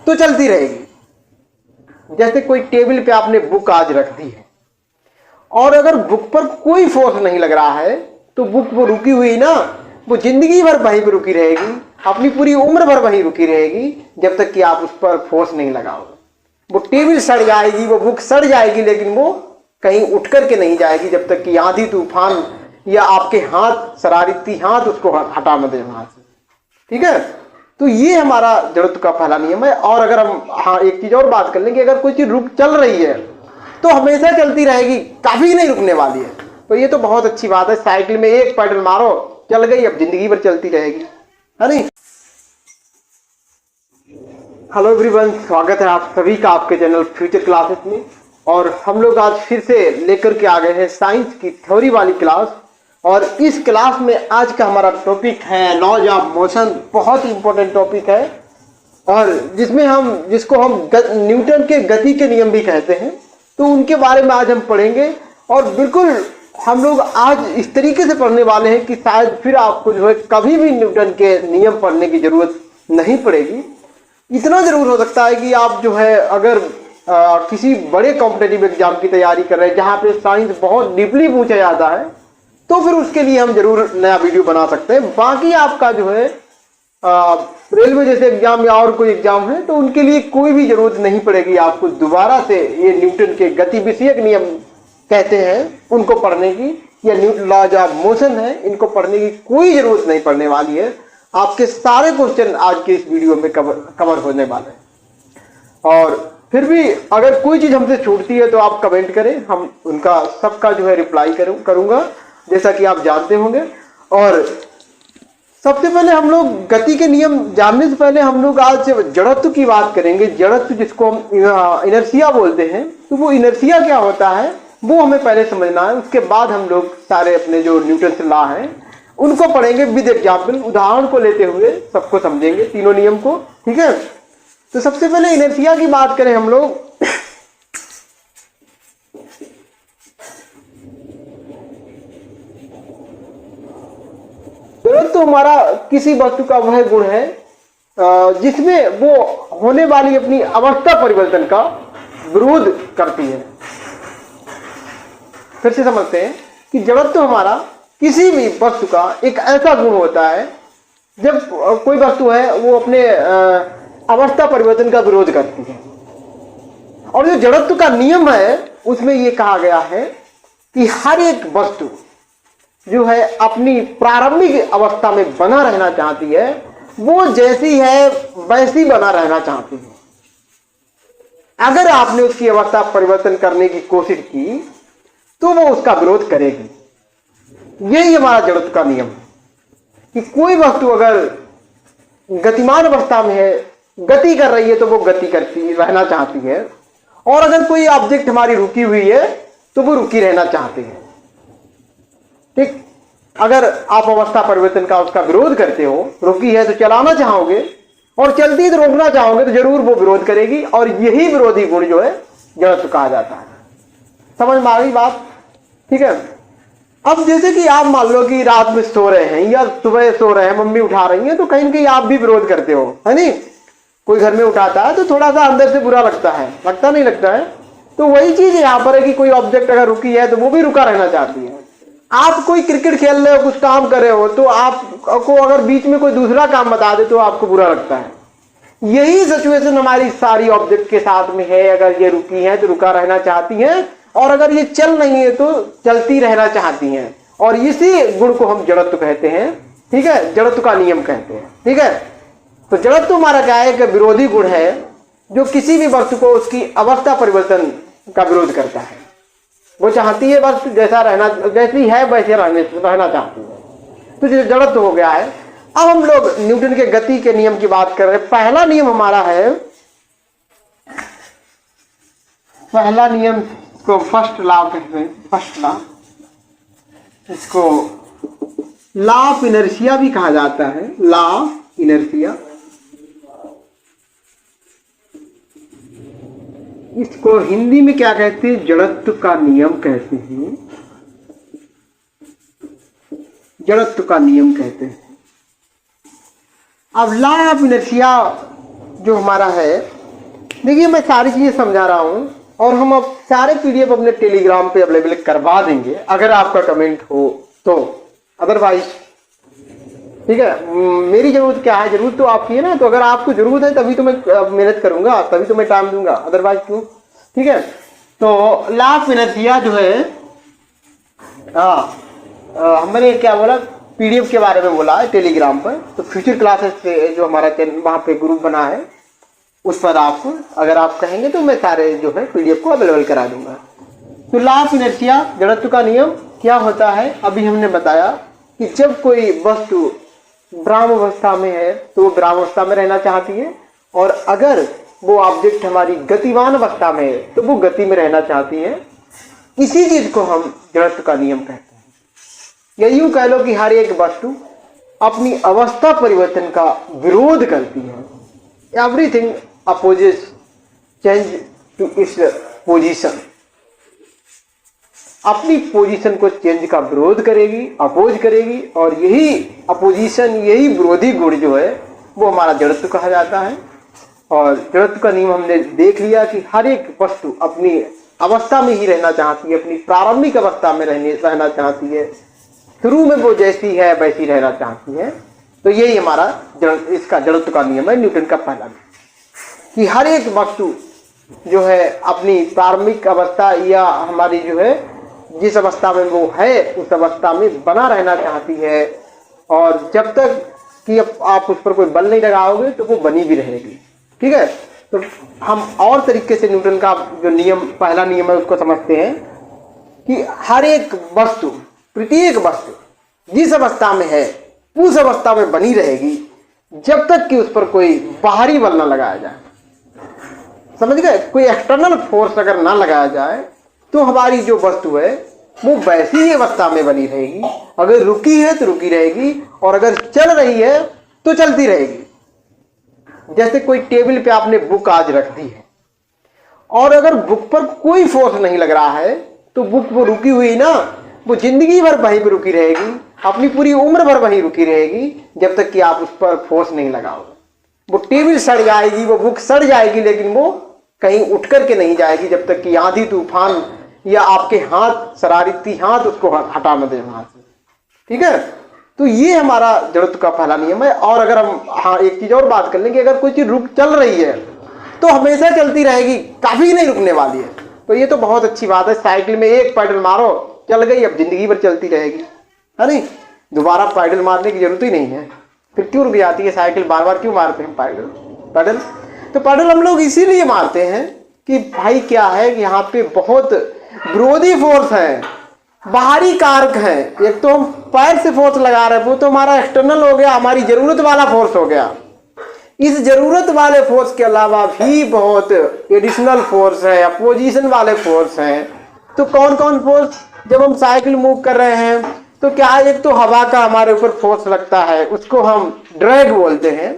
तो चलती रहेगी। जैसे कोई टेबल पे आपने बुक आज रख दी है और अगर बुक पर कोई फोर्स नहीं लग रहा है तो बुक वो रुकी हुई ना, वो जिंदगी भर वहीं पर रुकी रहेगी, अपनी पूरी उम्र भर वहीं रुकी रहेगी जब तक कि आप उस पर फोर्स नहीं लगाओगे। वो टेबल सड़ जाएगी, वो बुक सड़ जाएगी, लेकिन वो कहीं उठ करके नहीं जाएगी जब तक कि आंधी तूफान या आपके हाथ, शरारती हाथ उसको हटा न दे वहां से। ठीक है, तो ये हमारा जड़त्व का पहला नियम है। और अगर हम एक चीज और बात कर लें कि अगर कोई चीज रुक चल रही है तो हमेशा चलती रहेगी, कभी नहीं रुकने वाली है। तो ये तो बहुत अच्छी बात है। साइकिल में एक पैडल मारो, चल गई, अब जिंदगी भर चलती रहेगी, है नहीं। हेलो एवरीवन, स्वागत है आप सभी का आपके चैनल फ्यूचर क्लासेस में। और हम लोग आज फिर से लेकर के आ गए हैं साइंस की थ्योरी वाली क्लास। और इस क्लास में आज का हमारा टॉपिक है लॉज ऑफ मोशन। बहुत ही इंपॉर्टेंट टॉपिक है और जिसको हम न्यूटन के गति के नियम भी कहते हैं। तो उनके बारे में आज हम पढ़ेंगे और बिल्कुल हम लोग आज इस तरीके से पढ़ने वाले हैं कि शायद फिर आपको जो है कभी भी न्यूटन के नियम पढ़ने की जरूरत नहीं पड़ेगी। इतना जरूर हो सकता है कि आप जो है अगर किसी बड़े कॉम्पिटेटिव एग्जाम की तैयारी कर रहे हैं जहाँ पे साइंस बहुत डीपली पूछा जाता है, तो फिर उसके लिए हम जरूर नया वीडियो बना सकते हैं। बाकी आपका जो है रेलवे जैसे एग्जाम या और कोई एग्जाम है तो उनके लिए कोई भी जरूरत नहीं पड़ेगी आपको दोबारा से ये न्यूटन के गति विषयक नियम कहते हैं उनको पढ़ने की, या लॉज ऑफ मोशन है, इनको पढ़ने की कोई जरूरत नहीं पड़ने वाली है। आपके सारे क्वेश्चन आज के इस वीडियो में कवर होने वाले हैं। और फिर भी अगर कोई चीज हमसे छूटती है तो आप कमेंट करें, हम उनका सबका जो है रिप्लाई करूंगा जैसा कि आप जानते होंगे। और सबसे पहले हम लोग गति के नियम जानने से पहले हम लोग आज जड़त्व की बात करेंगे। जड़त्व जिसको हम इनर्शिया बोलते हैं, तो वो इनर्शिया क्या होता है वो हमें पहले समझना है। उसके बाद हम लोग सारे अपने जो न्यूटन से लॉ हैं उनको पढ़ेंगे विद एग्जाम्पल, उदाहरण को लेते हुए सबको समझेंगे तीनों नियम को। ठीक है, तो सबसे पहले इनर्शिया की बात करें हम लोग। जड़त्व तो हमारा किसी वस्तु का वह गुण है जिसमें वो होने वाली अपनी अवस्था परिवर्तन का विरोध करती है। फिर से समझते हैं कि जड़त्व हमारा किसी भी वस्तु का एक ऐसा गुण होता है जब कोई वस्तु है वो अपने अवस्था परिवर्तन का विरोध करती है। और जो जड़त्व का नियम है उसमें ये कहा गया है कि हर एक वस्तु जो है अपनी प्रारंभिक अवस्था में बना रहना चाहती है, वो जैसी है वैसी बना रहना चाहती है। अगर आपने उसकी अवस्था परिवर्तन करने की कोशिश की तो वो उसका विरोध करेगी। यही हमारा जड़त्व का नियम है कि कोई वस्तु अगर गतिमान अवस्था में है, गति कर रही है, तो वो गति करती रहना चाहती है। और अगर कोई ऑब्जेक्ट हमारी रुकी हुई है तो वो रुकी रहना चाहती है। ठीक, अगर आप अवस्था परिवर्तन का उसका विरोध करते हो, रुकी है तो चलाना चाहोगे और चलती है तो रोकना चाहोगे, तो जरूर वो विरोध करेगी। और यही विरोधी गुण जो है जड़त्व कहा जाता है। समझ में आ गई बात? ठीक है, अब जैसे कि आप मान लो कि रात में सो रहे हैं या सुबह सो रहे हैं, मम्मी उठा रही हैं, तो कहीं ना कहीं आप भी विरोध करते हो, है नहीं। कोई घर में उठाता है तो थोड़ा सा अंदर से बुरा लगता है, लगता नहीं लगता है। तो वही चीज यहाँ पर है कि कोई ऑब्जेक्ट अगर रुकी है तो वो भी रुका रहना चाहती है। आप कोई क्रिकेट खेल रहे हो, कुछ काम कर रहे हो, तो आपको अगर बीच में कोई दूसरा काम बता दे तो आपको बुरा लगता है। यही सिचुएशन हमारी सारी ऑब्जेक्ट के साथ में है। अगर ये रुकी है तो रुका रहना चाहती है, और अगर ये चल नहीं है तो चलती रहना चाहती हैं। और इसी गुण को हम जड़त्व कहते हैं। ठीक है, जड़त्व का नियम कहते हैं। ठीक है, तो जड़त्व हमारा क्या है कि विरोधी गुण है जो किसी भी वस्तु को उसकी अवस्था परिवर्तन का विरोध करता है। वो चाहती है वस्तु जैसा रहना, जैसी है वैसे रहना चाहती है। तो जड़त्व हो गया है। अब हम लोग न्यूटन के गति के नियम की बात कर रहे हैं। पहला नियम हमारा है, पहला नियम को फर्स्ट लॉ कहते हैं। फर्स्ट लॉ, इसको लॉ ऑफ इनर्शिया भी कहा जाता है। लॉ ऑफ इनर्शिया, इसको हिंदी में क्या कहते हैं? जड़त्व का नियम कहते हैं। जड़त्व का नियम कहते हैं। अब लॉ ऑफ इनर्शिया जो हमारा है देखिए मैं सारी चीजें समझा रहा हूँ और हम अब सारे पीडीएफ अपने टेलीग्राम पे अवेलेबल करवा देंगे अगर आपका कमेंट हो तो, अदरवाइज ठीक है। मेरी जरूरत क्या है, जरूरत तो आपकी है ना, तो अगर आपको जरूरत है तभी तो मैं मेहनत करूंगा, तभी तो मैं टाइम दूंगा, अदरवाइज क्यों। ठीक है, तो लास्ट इनर्शिया जो है, हमने क्या बोला, पीडीएफ के बारे में बोला है टेलीग्राम पर। तो फ्यूचर क्लासेस से जो हमारा वहाँ पे ग्रुप बना है उस पर आप अगर आप कहेंगे तो मैं सारे जो है पीडीएफ को अवेलेबल करा दूंगा। तो लॉ ऑफ इनर्शिया, जड़त्व का नियम क्या होता है, अभी हमने बताया कि जब कोई वस्तु ब्रह्मावस्था में है तो वो ब्रह्मावस्था में रहना चाहती है, और अगर वो ऑब्जेक्ट हमारी गतिवान अवस्था में है तो वो गति में रहना चाहती है। इसी चीज को हम जड़त्व का नियम कहते हैं। या यूं कह लो कि हर एक वस्तु अपनी अवस्था परिवर्तन का विरोध करती है। Everything opposes change to its position, अपनी पोजीशन को चेंज का विरोध करेगी, अपोज करेगी, और यही अपोजिशन, यही विरोधी गुण जो है वो हमारा जड़त्व कहा जाता है। और जड़त्व का नियम हमने देख लिया कि हर एक वस्तु अपनी अवस्था में ही रहना चाहती है, अपनी प्रारंभिक अवस्था में रहना चाहती है, शुरू में वो जैसी है वैसी रहना चाहती है। तो यही हमारा इसका जड़त्व का नियम है, न्यूटन का पहला नियम, कि हर एक वस्तु जो है अपनी प्रारंभिक अवस्था या हमारी जो है जिस अवस्था में वो है उस अवस्था में बना रहना चाहती है, और जब तक कि आप उस पर कोई बल नहीं लगाओगे तो वो बनी भी रहेगी। ठीक है, तो हम और तरीके से न्यूटन का जो नियम, पहला नियम है उसको समझते हैं कि हर एक वस्तु, प्रत्येक वस्तु जिस अवस्था में है उस अवस्था में बनी रहेगी जब तक कि उस पर कोई बाहरी बल ना लगाया जाए। समझ गए, कोई एक्सटर्नल फोर्स अगर ना लगाया जाए तो हमारी जो वस्तु है वो वैसी ही अवस्था में बनी रहेगी। अगर रुकी है तो रुकी रहेगी, और अगर चल रही है तो चलती रहेगी। जैसे कोई टेबल पे आपने बुक आज रख दी है, और अगर बुक पर कोई फोर्स नहीं लग रहा है तो बुक वो रुकी हुई ना, वो जिंदगी भर वहीं पर रुकी रहेगी, अपनी पूरी उम्र भर वहीं रुकी रहेगी, जब तक कि आप उस पर फोर्स नहीं लगाओगे। वो टेबल सड़ जाएगी, वो बुक सड़ जाएगी, लेकिन वो कहीं उठ करके नहीं जाएगी जब तक कि आंधी तूफान या आपके हाथ, शरारती हाथ उसको हटा न दे वहां से। ठीक है, तो ये हमारा जड़त्व का पहला नियम है। और अगर हम एक चीज और बात कर लें कि अगर कोई चीज चल रही है तो हमेशा चलती रहेगी, कभी नहीं रुकने वाली है। तो ये तो बहुत अच्छी बात है। साइकिल में एक पैडल मारो, चल गई, अब जिंदगी भर चलती रहेगी, है नहीं, दोबारा पैडल मारने की जरूरत ही नहीं है। फिर क्यों रुक जाती है साइकिल, बार बार क्यों मारते हैं पैडल? तो पैडल हम लोग इसीलिए मारते हैं कि भाई क्या है कि यहाँ पे बहुत विरोधी फोर्स है, बाहरी कारक है। एक तो हम पैर से फोर्स लगा रहे हैं, वो तो हमारा एक्सटर्नल हो गया, हमारी जरूरत वाला फोर्स हो गया। इस जरूरत वाले फोर्स के अलावा भी बहुत एडिशनल फोर्स है, अपोजिशन वाले फोर्स हैं। तो कौन कौन फोर्स? जब हम साइकिल मूव कर रहे हैं तो क्या, एक तो हवा का हमारे ऊपर फोर्स लगता है, उसको हम ड्रैग बोलते हैं,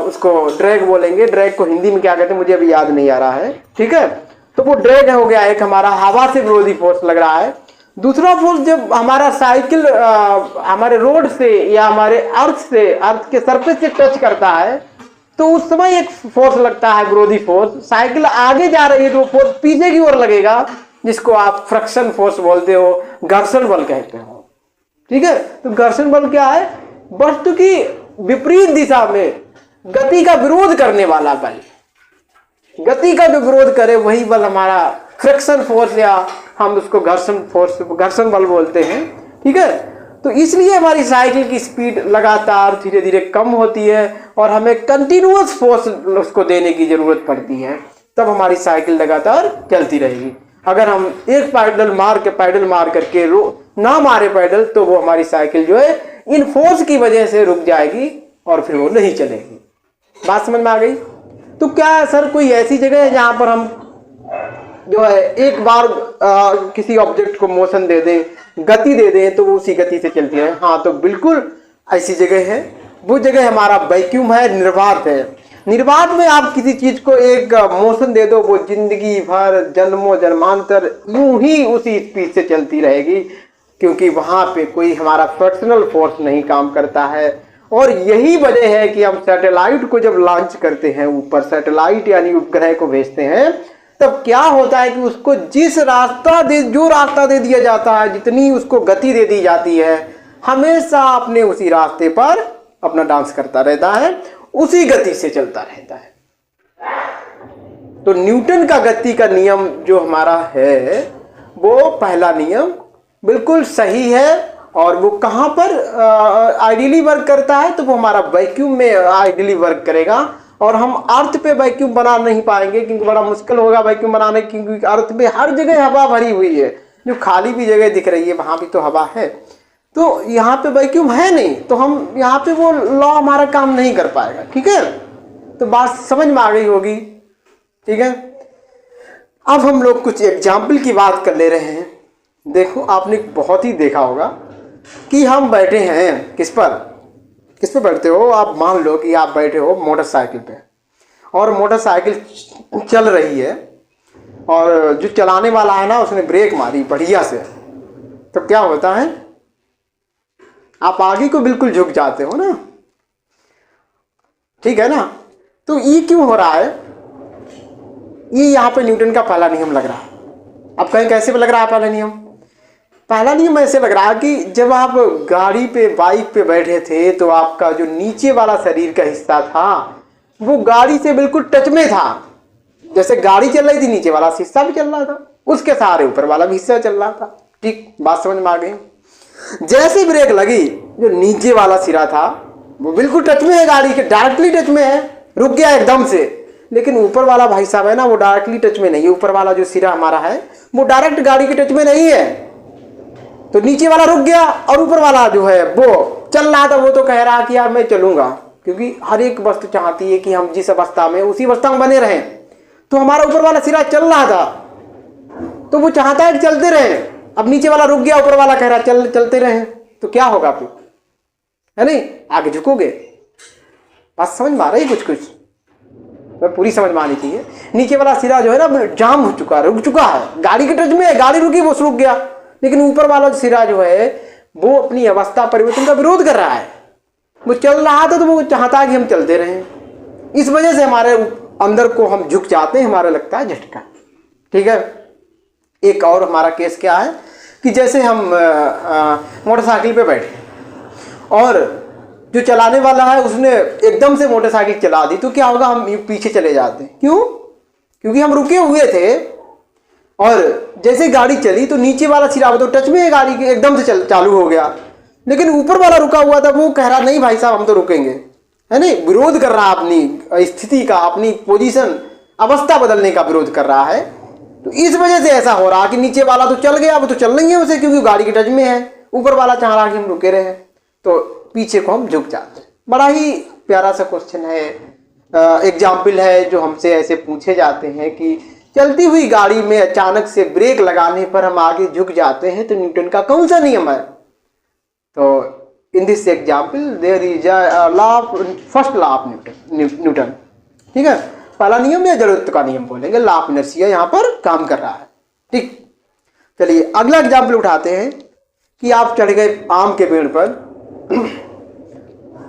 उसको ड्रैग बोलेंगे। ड्रैग को हिंदी में क्या कहते हैं मुझे अभी याद नहीं आ रहा है। ठीक है, तो वो ड्रैग हो गया, एक हमारा हवा से विरोधी फोर्स लग रहा है। दूसरा फोर्स जब हमारा साइकिल हमारे रोड से या हमारे अर्थ के सरफेस से टच करता है तो उस समय एक फोर्स लगता है, विरोधी फोर्स। साइकिल आगे जा रही है तो फोर्स पीछे की ओर लगेगा, जिसको आप फ्रिक्शन फोर्स बोलते हो, घर्षण बल कहते हो। ठीक है, तो घर्षण बल क्या है? वस्तु की विपरीत दिशा में गति का विरोध करने वाला बल। गति का जो विरोध करे वही बल हमारा फ्रिक्शन फोर्स, या हम उसको घर्षण बल बोलते हैं। ठीक है, तो इसलिए हमारी साइकिल की स्पीड लगातार धीरे धीरे कम होती है और हमें कंटिन्यूअस फोर्स उसको देने की जरूरत पड़ती है, तब हमारी साइकिल लगातार चलती रहेगी। अगर हम एक पैडल मार करके ना मारे पैडल तो वो हमारी साइकिल जो है इन फोर्स की वजह से रुक जाएगी और फिर वो नहीं चलेगी। बात समझ में आ गई? तो क्या सर कोई ऐसी जगह है जहां पर हम जो है एक बार किसी ऑब्जेक्ट को मोशन दे दें, गति दे दें तो वो उसी गति से चलती है? हाँ, तो बिल्कुल ऐसी जगह है। वो जगह हमारा वैक्यूम है, निर्वात है। निर्वात में आप किसी चीज को एक मोशन दे दो, वो जिंदगी भर जन्मों जन्मांतर यूं ही उसी स्पीड से चलती रहेगी, क्योंकि वहां पे कोई हमारा फ्रिक्शनल फोर्स नहीं काम करता है और यही वजह है कि हम सैटेलाइट को जब लॉन्च करते हैं, ऊपर सैटेलाइट यानी उपग्रह को भेजते हैं, तब क्या होता है कि उसको जो रास्ता दे दिया जाता है, जितनी उसको गति दे दी जाती है, हमेशा अपने उसी रास्ते पर अपना डांस करता रहता है, उसी गति से चलता रहता है। तो न्यूटन का गति का नियम जो हमारा है, वो पहला नियम बिल्कुल सही है। और वो कहाँ पर आइडियली वर्क करता है, तो वो हमारा वैक्यूम में आइडियली वर्क करेगा। और हम अर्थ पे वैक्यूम बना नहीं पाएंगे, क्योंकि बड़ा मुश्किल होगा वैक्यूम बनाने, क्योंकि अर्थ पे हर जगह हवा भरी हुई है, जो खाली भी जगह दिख रही है वहाँ भी तो हवा है। तो यहाँ पे वैक्यूम है नहीं, तो हम यहाँ पे वो लॉ हमारा काम नहीं कर पाएगा। ठीक है, तो बात समझ में आ गई होगी। ठीक है, अब हम लोग कुछ एग्जाम्पल की बात कर ले रहे हैं। देखो, आपने बहुत ही देखा होगा कि हम बैठे हैं किस पे बैठते हो आप। मान लो कि आप बैठे हो मोटरसाइकिल पे, और मोटरसाइकिल चल रही है, और जो चलाने वाला है ना, उसने ब्रेक मारी बढ़िया से, तो क्या होता है, आप आगे को बिल्कुल झुक जाते हो ना। ठीक है ना। तो ये क्यों हो रहा है, ये यहाँ पे न्यूटन का पहला नियम लग रहा है। अब कहीं कैसे लग रहा है पहला नियम? पहला नियम ऐसे लग रहा है कि जब आप गाड़ी पे, बाइक पे बैठे थे, तो आपका जो नीचे वाला शरीर का हिस्सा था वो गाड़ी से बिल्कुल टच में था। जैसे गाड़ी चल रही थी, नीचे वाला हिस्सा भी चल रहा था, उसके सहारे ऊपर वाला भी हिस्सा चल रहा था। ठीक, बात समझ में आ गई। जैसे ब्रेक लगी, जो नीचे वाला सिरा था वो बिल्कुल टच में है, गाड़ी के डायरेक्टली टच में है, रुक गया एकदम से। लेकिन ऊपर वाला भाई साहब है ना, वो डायरेक्टली टच में नहीं है। ऊपर वाला जो सिरा हमारा है वो डायरेक्ट गाड़ी के टच में नहीं है, तो नीचे वाला रुक गया, और ऊपर वाला जो है वो चल रहा था। वो तो कह रहा कि यार मैं चलूंगा, क्योंकि हर एक वस्तु चाहती है कि हम जिस अवस्था में, उसी अवस्था में बने रहें। तो हमारा ऊपर वाला सिरा चल रहा था, तो वो चाहता है कि चलते रहे। अब नीचे वाला रुक गया, ऊपर वाला कह रहा चलते रहे, तो क्या होगा फिर, है नहीं, आगे झुकोगे। बात समझ में आ रही है? कुछ पूरी समझ में आनी चाहिए। नीचे वाला सिरा जो है ना, जाम हो चुका है, रुक चुका है, गाड़ी के टच में है, गाड़ी रुकी, वो रुक गया। लेकिन ऊपर वाला सिरा जो है वो अपनी अवस्था परिवर्तन का विरोध कर रहा है। वो चल रहा था, तो वो चाहता है कि हम चलते रहें। इस वजह से हमारे अंदर को हम झुक जाते हैं, हमारा लगता है झटका। ठीक है। एक और हमारा केस क्या है कि जैसे हम मोटरसाइकिल पे बैठे, और जो चलाने वाला है उसने एकदम से मोटरसाइकिल चला दी, तो क्या होगा, हम पीछे चले जाते हैं। क्यों? क्योंकि हम रुके हुए थे, और जैसे गाड़ी चली तो नीचे वाला सिरा तो टच में है गाड़ी के, एकदम से चालू हो गया। लेकिन ऊपर वाला रुका हुआ था, वो कह रहा नहीं भाई साहब हम तो रुकेंगे, है नहीं, विरोध कर रहा है अपनी स्थिति का, अपनी पोजीशन, अवस्था बदलने का विरोध कर रहा है। तो इस वजह से ऐसा हो रहा कि नीचे वाला तो चल गया, वो तो चल नहीं है उसे, क्योंकि गाड़ी के टच में है। ऊपर वाला चाह रहा कि हम रुके रहे, तो पीछे को हम झुक जाते हैं। बड़ा ही प्यारा सा क्वेश्चन है, एग्जाम्पल है जो हमसे ऐसे पूछे जाते हैं कि चलती हुई गाड़ी में अचानक से ब्रेक लगाने पर हम आगे झुक जाते हैं, तो न्यूटन का कौन सा नियम है? तो in this example there is first law of Newton. ठीक है, पहला नियम या जड़त्व का नियम बोलेंगे, लॉ ऑफ इनर्शिया यहाँ पर काम कर रहा है। ठीक, चलिए अगला एग्जाम्पल उठाते हैं कि आप चढ़ गए आम के पेड़ पर,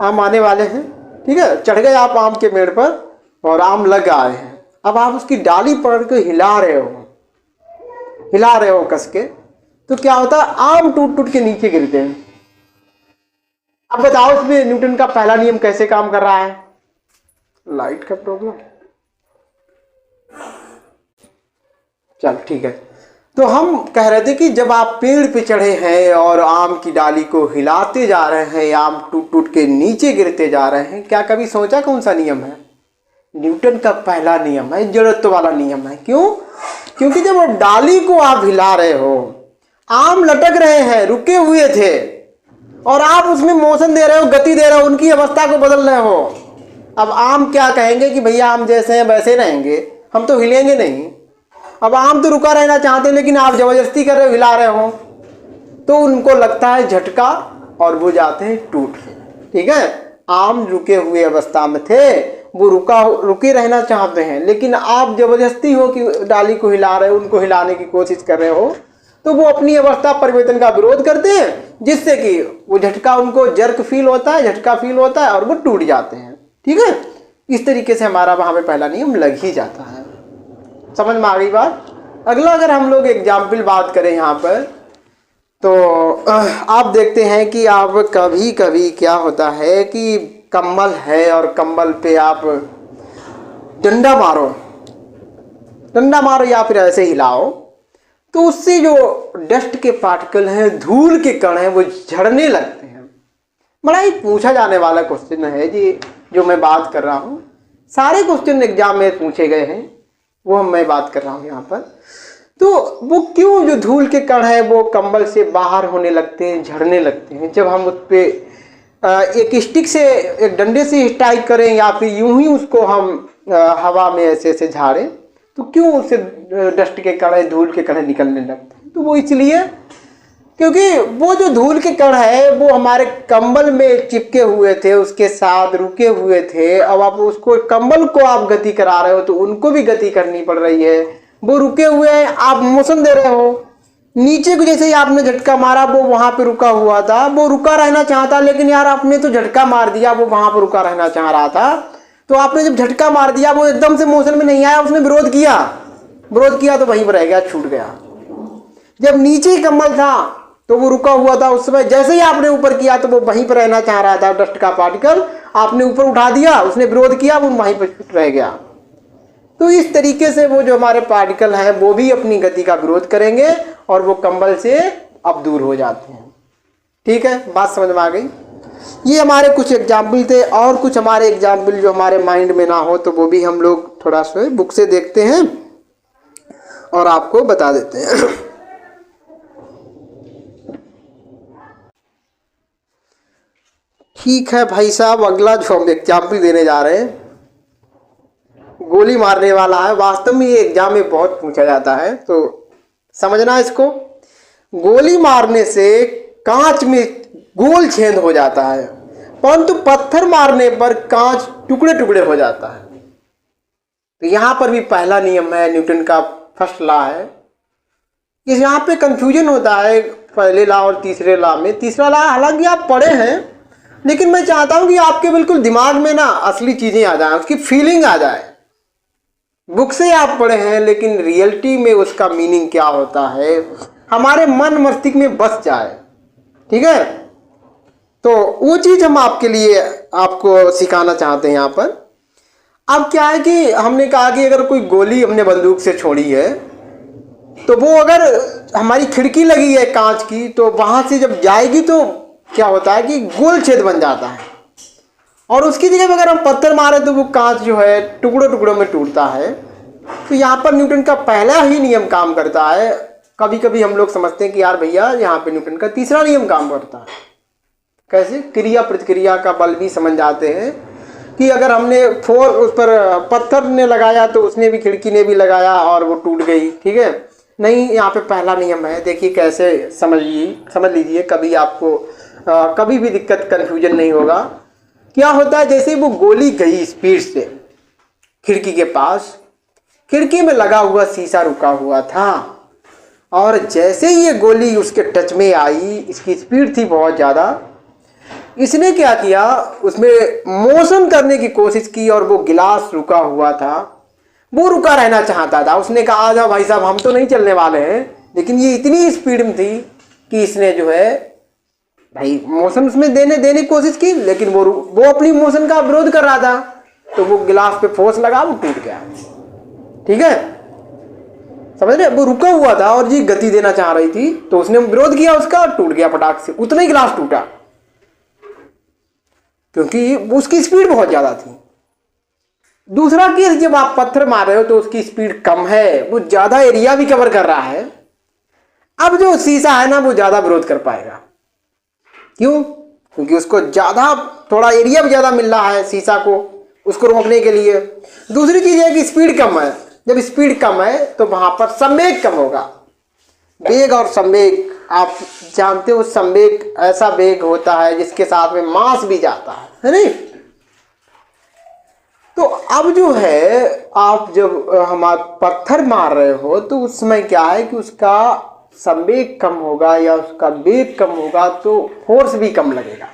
आम आने वाले हैं। ठीक है, चढ़ गए आप आम के पेड़ पर और आम लग आए हैं। अब आप उसकी डाली पकड़ के हिला रहे हो कस के, तो क्या होता है, आम टूट टूट के नीचे गिरते हैं। अब बताओ इसमें न्यूटन का पहला नियम कैसे काम कर रहा है? लाइट का प्रॉब्लम, चल ठीक है। तो हम कह रहे थे कि जब आप पेड़ पे चढ़े हैं और आम की डाली को हिलाते जा रहे हैं, आम टूट टूट के नीचे गिरते जा रहे हैं, क्या कभी सोचा कौन सा नियम है? न्यूटन का पहला नियम है, जड़त्व वाला नियम है। क्यों? क्योंकि जब डाली को आप हिला रहे हो, आम लटक रहे हैं, रुके हुए थे, और आप उसमें मोशन दे रहे हो, गति दे रहे हो, उनकी अवस्था को बदल रहे हो। अब आम क्या कहेंगे कि भैया आम जैसे हैं वैसे रहेंगे, हम तो हिलेंगे नहीं। अब आम तो रुका रहना चाहते हैं, लेकिन आप जबरदस्ती कर रहे हो, हिला रहे हो, तो उनको लगता है झटका और वो जाते हैं टूट के। ठीक है, आम रुके हुए अवस्था में थे, वो रुके रहना चाहते हैं, लेकिन आप जबरदस्ती हो कि डाली को हिला रहे हो, उनको हिलाने की कोशिश कर रहे हो, तो वो अपनी अवस्था परिवर्तन का विरोध करते हैं, जिससे कि वो झटका, उनको जर्क फील होता है, झटका फील होता है और वो टूट जाते हैं। ठीक है, इस तरीके से हमारा वहां पे पहला नियम लग ही जाता है। समझ में आ गई बात। अगला अगर हम लोग एग्जाम्पल बात करें यहाँ पर, तो आप देखते हैं कि आप कभी कभी क्या होता है कि कंबल है और कंबल पे आप डंडा मारो या फिर ऐसे हिलाओ, तो उससे जो डस्ट के पार्टिकल हैं, धूल के कण हैं, वो झड़ने लगते हैं। बड़ा ही पूछा जाने वाला क्वेश्चन है जी, जो मैं बात कर रहा हूँ। सारे क्वेश्चन एग्जाम में पूछे गए हैं, वो मैं बात कर रहा हूँ यहाँ पर। तो वो क्यों जो धूल के कण है वो कंबल से बाहर होने लगते हैं, झड़ने लगते हैं, जब हम उस पर एक स्टिक से, एक डंडे से स्ट्राइक करें या फिर यूं ही उसको हम हवा में ऐसे ऐसे झाड़ें, तो क्यों उससे डस्ट के कण, धूल के कण निकलने लगते हैं? तो वो इसलिए क्योंकि वो जो धूल के कण है वो हमारे कंबल में चिपके हुए थे, उसके साथ रुके हुए थे। अब आप उसको, कंबल को आप गति करा रहे हो तो उनको भी गति करनी पड़ रही है। वो रुके हुए हैं, आप मोशन दे रहे हो नीचे को, जैसे ही आपने झटका मारा वो वहां पे रुका हुआ था, वो रुका रहना चाहता, लेकिन यार आपने तो झटका मार दिया, वो वहां पर रुका रहना चाह रहा था। तो आपने जब झटका मार दिया, वो एकदम से मोशन में नहीं आया, उसने विरोध किया तो वहीं पर रह गया, छूट गया। जब नीचे कंबल था तो वो रुका हुआ था, उस समय जैसे ही आपने ऊपर किया तो वो वहीं पर रहना चाह रहा था, डस्ट का पार्टिकल आपने ऊपर उठा दिया, उसने विरोध किया, वो वहीं पर रह गया। तो इस तरीके से वो जो हमारे पार्टिकल हैं वो भी अपनी गति का विरोध करेंगे और वो कंबल से अब दूर हो जाते हैं। ठीक है, बात समझ में आ गई। ये हमारे कुछ एग्जाम्पल थे, और कुछ हमारे एग्जाम्पल जो हमारे माइंड में ना हो तो वो भी हम लोग थोड़ा सा बुक से देखते हैं और आपको बता देते हैं। ठीक है भाई साहब, अगला जो हम एग्जाम्पल देने जा रहे हैं गोली मारने वाला है। वास्तव में ये एग्जाम में बहुत पूछा जाता है, तो समझना इसको। गोली मारने से कांच में गोल छेद हो जाता है, परंतु पत्थर मारने पर कांच टुकड़े टुकड़े हो जाता है। तो यहां पर भी पहला नियम है, न्यूटन का फर्स्ट लॉ है। इस यहाँ पे कंफ्यूजन होता है पहले लॉ और तीसरे लॉ में। तीसरा लॉ हालांकि आप पढ़े हैं, लेकिन मैं चाहता हूं कि आपके बिल्कुल दिमाग में ना असली चीजें आ जाए, उसकी फीलिंग आ जाए। बुक से आप पढ़े हैं, लेकिन रियलिटी में उसका मीनिंग क्या होता है हमारे मन मस्तिष्क में बस जाए। ठीक है, तो वो चीज हम आपके लिए आपको सिखाना चाहते हैं यहाँ पर। अब क्या है कि हमने कहा कि अगर कोई गोली हमने बंदूक से छोड़ी है, तो वो अगर हमारी खिड़की लगी है कांच की, तो वहां से जब जाएगी तो क्या होता है कि गोल छेद बन जाता है, और उसकी जगह अगर हम पत्थर मारे तो वो कांच जो है टुकड़ों टुकड़ों में टूटता है। तो यहाँ पर न्यूटन का पहला ही नियम काम करता है। कभी कभी हम लोग समझते हैं कि यार भैया यहाँ पे न्यूटन का तीसरा नियम काम करता है। कैसे? क्रिया प्रतिक्रिया का बल भी समझ जाते हैं कि अगर हमने उस पर पत्थर ने लगाया तो उसने भी, खिड़की ने भी लगाया और वो टूट गई। ठीक है, नहीं, यहाँ पे पहला नियम है। देखिए कैसे समझ लीजिए, कभी आपको कभी भी दिक्कत कन्फ्यूजन नहीं होगा। क्या होता है, जैसे वो गोली गई स्पीड से खिड़की के पास, खिड़की में लगा हुआ शीशा रुका हुआ था, और जैसे ही ये गोली उसके टच में आई, इसकी स्पीड थी बहुत ज़्यादा, इसने क्या किया, उसमें मोशन करने की कोशिश की, और वो गिलास रुका हुआ था, वो रुका रहना चाहता था। उसने कहा आजा भाई साहब, हम तो नहीं चलने वाले हैं, लेकिन ये इतनी स्पीड में थी कि इसने जो है भाई मोशन उसमें देने की कोशिश की, लेकिन वो अपनी मोशन का विरोध कर रहा था, तो वो गिलास पे फोर्स लगा, वो टूट गया। ठीक है, समझ रहे? वो रुका हुआ था और जी गति देना चाह रही थी, तो उसने विरोध किया उसका और टूट गया फटाक से। उतना ही गिलास टूटा, क्योंकि उसकी स्पीड बहुत ज्यादा थी। दूसरा केस, जब आप पत्थर मार रहे हो तो उसकी स्पीड कम है, वो ज्यादा एरिया भी कवर कर रहा है। अब जो शीशा है ना, वो ज्यादा विरोध कर पाएगा। क्यों? क्योंकि उसको ज्यादा, थोड़ा एरिया भी ज्यादा मिल रहा है शीशा को, उसको रोकने के लिए। दूसरी चीज है कि स्पीड कम है। जब स्पीड कम है तो वहां पर संवेग कम होगा। वेग और संवेग, आप जानते हो, संवेग ऐसा वेग होता है जिसके साथ में मास भी जाता है नहीं? तो अब जो है, आप जब हमारा पत्थर मार रहे हो तो उस समय क्या है कि उसका संवेग कम होगा या उसका वेग कम होगा तो फोर्स भी कम लगेगा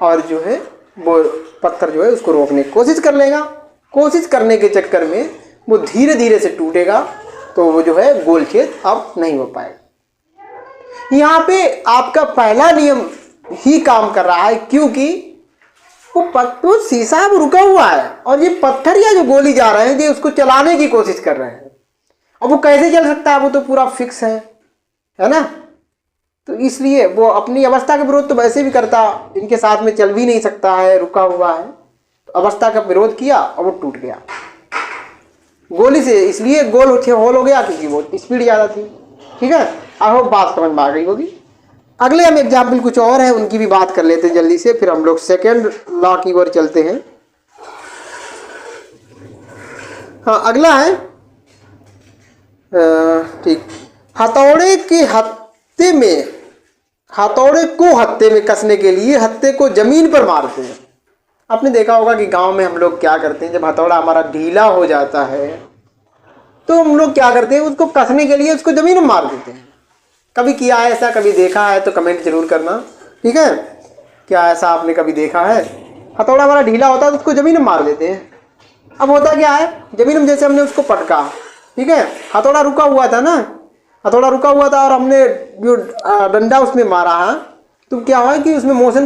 और जो है वो पत्थर जो है उसको रोकने की कोशिश कर लेगा। कोशिश करने के चक्कर में वो धीरे धीरे से टूटेगा तो वो जो है गोल छेद अब नहीं हो पाएगा। यहाँ पे आपका पहला नियम ही काम कर रहा है क्योंकि वो शीशा अब रुका हुआ है और ये पत्थर या जो गोली जा रहे हैं ये उसको चलाने की कोशिश कर रहे हैं। अब वो कैसे चल सकता है, वो तो पूरा फिक्स है ना। तो इसलिए वो अपनी अवस्था का विरोध तो वैसे भी करता, इनके साथ में चल भी नहीं सकता है, रुका हुआ है। तो अवस्था का विरोध किया और वो टूट गया गोली से, इसलिए गोल होल हो गया क्योंकि वो स्पीड ज़्यादा थी। ठीक है, आई होप बात समझ में आ गई होगी। अगले हम एग्जाम्पल कुछ और है उनकी भी बात कर लेते हैं जल्दी से, फिर हम लोग सेकेंड लॉ की ओर चलते हैं। हाँ, अगला है ठीक, हथौड़े को हत्थे में कसने के लिए हत्थे को जमीन पर मारते हैं। आपने देखा होगा कि गांव में हम लोग क्या करते हैं, जब हथौड़ा हमारा ढीला हो जाता है तो हम लोग क्या करते हैं, उसको कसने के लिए उसको जमीन में मार देते हैं। कभी किया है ऐसा, कभी देखा है तो कमेंट जरूर करना। ठीक है, क्या ऐसा आपने कभी देखा है? हथौड़ा हमारा ढीला होता है तो उसको जमीन में मार देते हैं। अब होता क्या है, जमीन में जैसे हमने उसको पटका, ठीक है, हथौड़ा रुका हुआ था ना, हथौड़ा रुका हुआ था और हमने जो डंडा उसमें मारा है तो क्या हुआ कि उसमें मोशन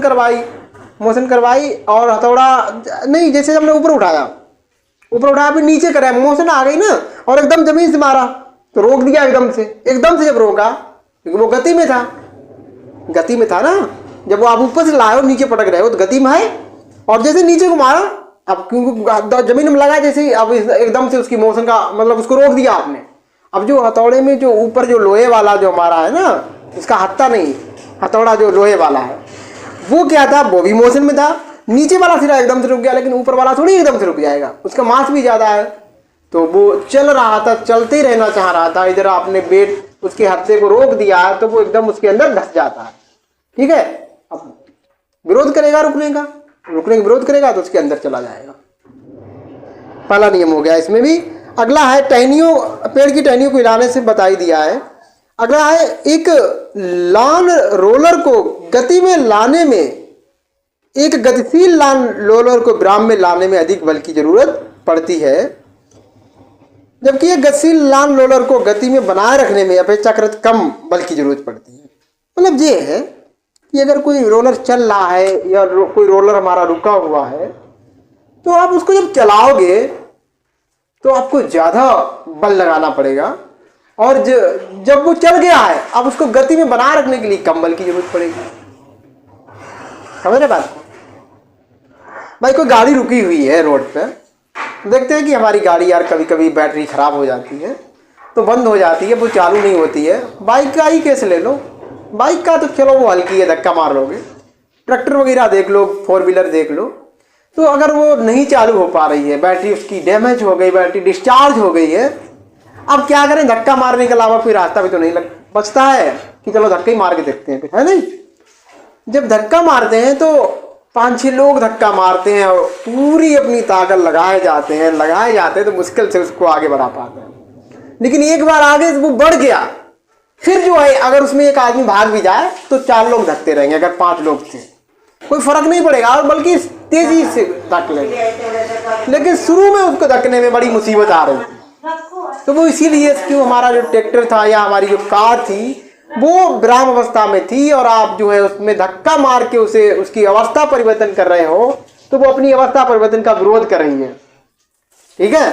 करवाई और हथौड़ा नहीं, जैसे हमने ऊपर उठाया फिर नीचे कराया, मोशन आ गई ना और एकदम जमीन से मारा तो रोक दिया एकदम से जब रोका क्योंकि वो गति में था ना। जब वो आप ऊपर से लाए हो नीचे पटक रहे हो तो गति में है और जैसे नीचे को मारा, अब क्योंकि जमीन में लगा जैसे, अब एकदम से उसकी मोशन का मतलब उसको रोक दिया आपने। अब जो हथौड़े में जो ऊपर जो लोहे वाला जो हमारा है ना, इसका हत्था नहीं, हथौड़ा जो लोहे वाला है वो क्या था, वो भी मोशन में था। नीचे वाला सिरा एकदम से रुक गया लेकिन ऊपर वाला थोड़ी एकदम से रुक जाएगा, उसका मास भी ज़्यादा है तो वो चल रहा था, चलते ही रहना चाह रहा था। इधर आपने वेट उसके हत्थे को रोक दिया है तो वो एकदम उसके अंदर धस जाता है। ठीक है, अब विरोध करेगा रुकने का विरोध करेगा तो उसके अंदर चला जाएगा। पहला नियम हो गया इसमें भी। अगला है टहनियों, पेड़ की टहनियों को हिलाने से बताई दिया है। अगला है एक लान रोलर को गति में लाने में, एक गतिशील लान रोलर को विराम में लाने में अधिक बल की जरूरत पड़ती है, जबकि एक गतिशील लान रोलर को गति में बनाए रखने में अपेक्षाकृत कम बल की जरूरत पड़ती है। मतलब ये है कि अगर कोई रोलर चल रहा है या कोई रोलर हमारा रुका हुआ है तो आप उसको जब चलाओगे तो आपको ज़्यादा बल लगाना पड़ेगा और जब वो चल गया है अब उसको गति में बनाए रखने के लिए कम बल की जरूरत पड़ेगी। समझ रहे बात को? भाई कोई गाड़ी रुकी हुई है रोड पे, देखते हैं कि हमारी गाड़ी यार कभी कभी बैटरी खराब हो जाती है तो बंद हो जाती है, वो चालू नहीं होती है। बाइक का ही केस ले लो, बाइक का तो चलो वो हल्की है, धक्का मार लोगे। ट्रैक्टर वगैरह देख लो, 4 व्हीलर देख लो, तो अगर वो नहीं चालू हो पा रही है, बैटरी उसकी डैमेज हो गई, बैटरी डिस्चार्ज हो गई है, अब क्या करें? धक्का मारने के अलावा कोई रास्ता भी तो नहीं बचता है कि चलो धक्का ही मार के देखते हैं फिर, है नहीं? जब धक्का मारते हैं तो 5-6 लोग धक्का मारते हैं और पूरी अपनी ताकत लगाए जाते हैं तो मुश्किल से उसको आगे बढ़ा पाते हैं। लेकिन एक बार आगे वो बढ़ गया फिर जो है अगर उसमें एक आदमी भाग भी जाए तो 4 लोग धक्के रहेंगे, अगर 5 लोग थे कोई फर्क नहीं पड़ेगा और बल्कि तेजी से धक्के लेंगे। लेकिन शुरू में उसको धक्कने में बड़ी मुसीबत आ रही थी तो वो इसीलिए क्यों हमारा जो ट्रैक्टर था या हमारी जो कार थी वो विराम अवस्था में थी और आप जो है उसमें धक्का मार के उसे उसकी अवस्था परिवर्तन कर रहे हो तो वो अपनी अवस्था परिवर्तन का विरोध कर रही है। ठीक है,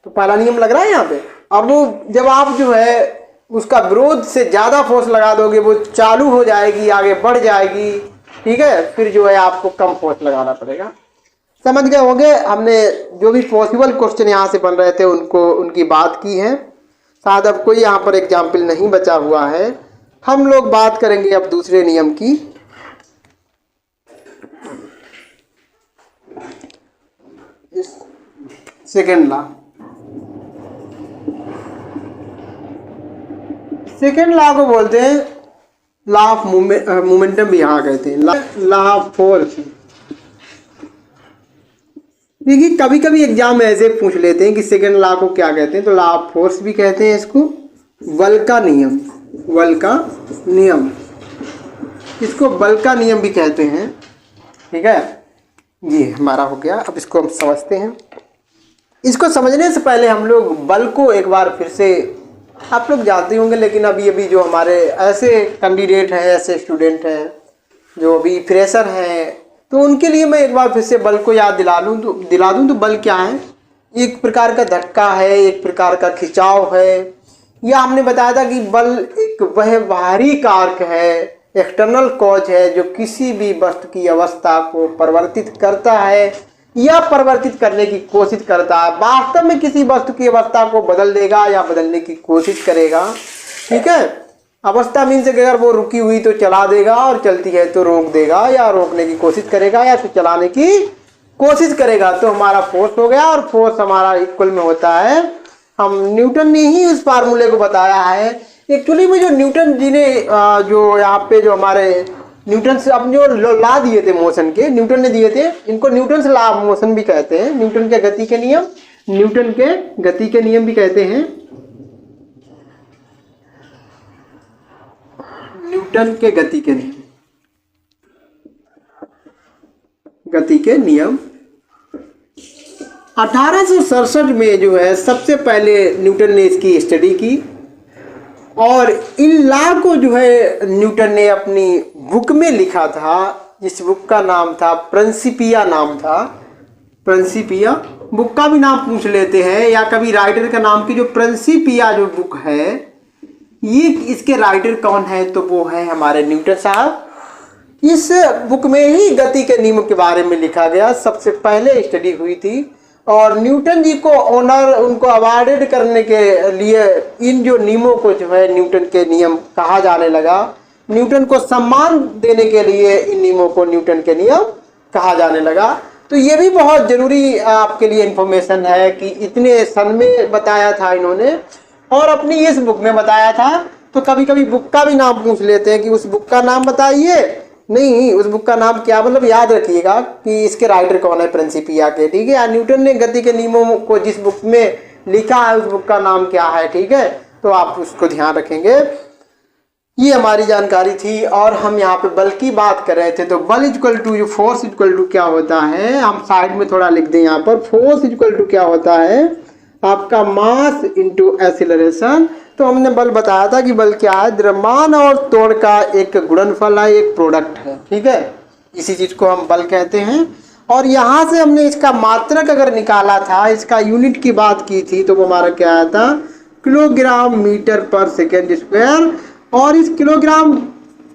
तो पहला नियम लग रहा है यहाँ पे। अब वो जब आप जो है उसका विरोध से ज़्यादा फोर्स लगा दोगे वो चालू हो जाएगी, आगे बढ़ जाएगी। ठीक है, फिर जो है आपको कम फोर्स लगाना पड़ेगा। समझ गए होंगे? हमने जो भी पॉसिबल क्वेश्चन यहाँ से बन रहे थे उनकी बात की है। शायद अब कोई यहाँ पर एग्जाम्पल नहीं बचा हुआ है। हम लोग बात करेंगे अब दूसरे नियम की। सेकेंड लॉ को बोलते हैं लॉ ऑफ मोमेंटम भी यहाँ कहते हैं, लॉ ऑफ फोर्स। देखिए कभी कभी एग्जाम में ऐसे पूछ लेते हैं कि सेकेंड लॉ को क्या कहते हैं, तो लॉ ऑफ फोर्स भी कहते हैं इसको बल का नियम, बल का नियम, इसको बल का नियम भी कहते हैं। ठीक है, ये हमारा हो गया। अब इसको हम समझते हैं। इसको समझने से पहले हम लोग बल को एक बार फिर से, आप लोग जानते होंगे, लेकिन अभी जो हमारे ऐसे कैंडिडेट हैं, ऐसे स्टूडेंट हैं जो अभी फ्रेशर हैं, तो उनके लिए मैं एक बार फिर से बल को याद दिला दूं तो बल क्या है? एक प्रकार का धक्का है, एक प्रकार का खिंचाव है। या हमने बताया था कि बल एक वह बाहरी कारक है, एक्सटर्नल कॉज है, जो किसी भी वस्तु की अवस्था को परिवर्तित करता है या परिवर्तित करने की कोशिश करता है। वास्तव में किसी वस्तु की अवस्था को बदल देगा या बदलने की कोशिश करेगा। ठीक है, अवस्था मीन्स कि अगर वो रुकी हुई तो चला देगा, और चलती है तो रोक देगा, या रोकने की कोशिश करेगा, या फिर चलाने की कोशिश करेगा। तो हमारा फोर्स हो गया, और फोर्स हमारा इक्वल में होता है, हम न्यूटन ने ही उस फार्मूले को बताया है। एक्चुअली में जो न्यूटन जी ने जो यहाँ पे जो हमारे न्यूटन से अपने जो ला दिए थे मोशन के, न्यूटन ने दिए थे, इनको न्यूटन से लॉ ऑफ मोशन भी कहते हैं। न्यूटन के गति के नियम, न्यूटन के गति के नियम भी कहते हैं। न्यूटन के गति के नियम, गति के नियम 1867 में जो है सबसे पहले न्यूटन ने इसकी स्टडी की, और इन लॉ को जो है न्यूटन ने अपनी बुक में लिखा था, जिस बुक का नाम था प्रिंसिपिया नाम था। प्रिंसिपिया बुक का भी नाम पूछ लेते हैं, या कभी राइटर का नाम की जो प्रिंसिपिया जो बुक है, ये इसके राइटर कौन है? तो वो है हमारे न्यूटन साहब। इस बुक में ही गति के नियमों के बारे में लिखा गया, सबसे पहले स्टडी हुई थी, और न्यूटन जी को ऑनर, उनको अवार्डेड करने के लिए इन जो नियमों को जो है न्यूटन के नियम कहा जाने लगा। न्यूटन को सम्मान देने के लिए इन नियमों को न्यूटन के नियम कहा जाने लगा। तो ये भी बहुत जरूरी आपके लिए इंफॉर्मेशन है कि इतने सन में बताया था इन्होंने, और अपनी इस बुक में बताया था। तो कभी कभी बुक का भी नाम पूछ लेते हैं कि उस बुक का नाम बताइए, नहीं उस बुक का नाम क्या, मतलब याद रखिएगा कि इसके राइटर कौन है, प्रिंसिपिया के। ठीक है, न्यूटन ने गति के नियमों को जिस बुक में लिखा है उस बुक का नाम क्या है। ठीक है, तो आप उसको ध्यान रखेंगे। ये हमारी जानकारी थी, और हम यहाँ पे बल की बात कर रहे थे। तो बल इक्वल टू जो फोर्स इक्वल टू क्या होता है, हम साइड में थोड़ा लिख दें यहाँ पर। फोर्स इक्वल टू क्या होता है? आपका मास इंटू एक्सीलरेशन। तो हमने बल बताया था कि बल क्या है? द्रव्यमान और त्वरण का एक गुणनफल है, एक प्रोडक्ट है। ठीक है, इसी चीज को हम बल कहते हैं। और यहाँ से हमने इसका मात्रक अगर निकाला था, इसका यूनिट की बात की थी, तो वो हमारा क्या आया था? किलोग्राम मीटर पर सेकेंड स्क्वायर। और इस किलोग्राम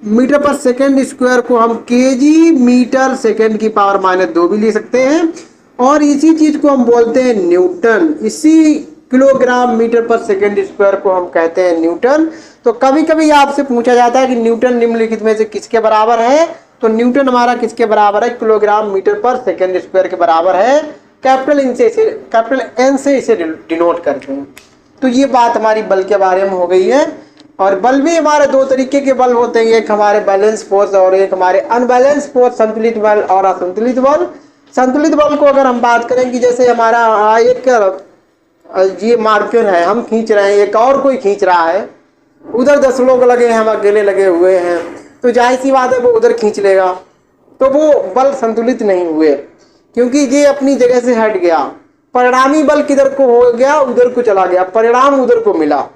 मीटर पर सेकेंड स्क्वायर को हम केजी मीटर सेकेंड की पावर -2 भी ले सकते हैं, और इसी चीज को हम बोलते हैं न्यूटन। इसी किलोग्राम मीटर पर सेकेंड स्क्वायर को हम कहते हैं न्यूटन। तो कभी कभी आपसे पूछा जाता है कि न्यूटन निम्नलिखित में से किसके बराबर है? तो न्यूटन हमारा किसके बराबर है? किलोग्राम मीटर पर सेकेंड स्क्वायर के बराबर है। कैपिटल एन से इसे डिनोट करते हैं। तो ये बात हमारी बल के बारे में हो गई है। और बल भी हमारे दो तरीके के बल होते हैं, एक हमारे बैलेंस फोर्स और एक हमारे अनबैलेंस फोर्स, संतुलित बल और असंतुलित बल। संतुलित बल को अगर हम बात करें कि जैसे हमारा एक ये मार्कर है, हम खींच रहे हैं, एक और कोई खींच रहा है, उधर 10 लोग लगे हैं, हम अकेले लगे हुए हैं, तो जाहिर सी बात है वो उधर खींच लेगा, तो वो बल संतुलित नहीं हुए, क्योंकि ये अपनी जगह से हट गया। परिणामी बल किधर को हो गया? उधर को चला गया, परिणाम उधर को मिला।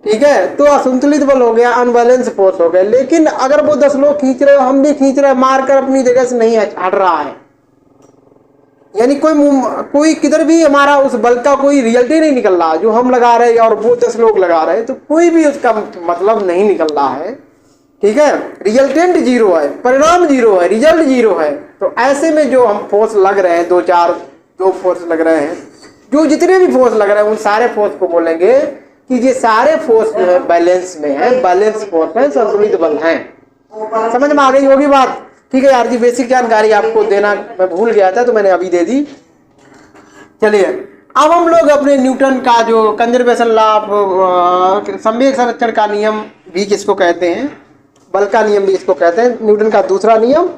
ठीक है, तो असंतुलित बल हो गया, अनबैलेंस फोर्स हो गया। लेकिन अगर वो 10 लोग खींच रहे हो, हम भी खींच रहे हैं, मारकर अपनी जगह से नहीं हट रहा है, यानी कोई किधर भी हमारा उस बल का कोई रिजल्ट ही नहीं निकल रहा। जो हम लगा रहे हैं और वो 10 लोग लगा रहे हैं, तो कोई भी उसका मतलब नहीं निकल रहा है। ठीक है, रिजल्टेंट 0 है, परिणाम 0 है, रिजल्ट 0 है। तो ऐसे में जो हम फोर्स लग रहे हैं, दो फोर्स लग रहे हैं, जो जितने भी फोर्स लग रहे हैं, उन सारे फोर्स को बोलेंगे कि ये सारे फोर्स जो है बैलेंस में है, बैलेंस फोर्स है, संतुलित बल है। समझ में आ गई होगी बात? ठीक है यार जी, बेसिक जानकारी आपको देना मैं भूल गया था, तो मैंने अभी दे दी। चलिए, अब हम लोग अपने न्यूटन का जो कंजर्वेशन लॉ ऑफ संवेग संरक्षण का नियम भी किसको कहते हैं, बल का नियम भी इसको कहते हैं, न्यूटन का दूसरा नियम।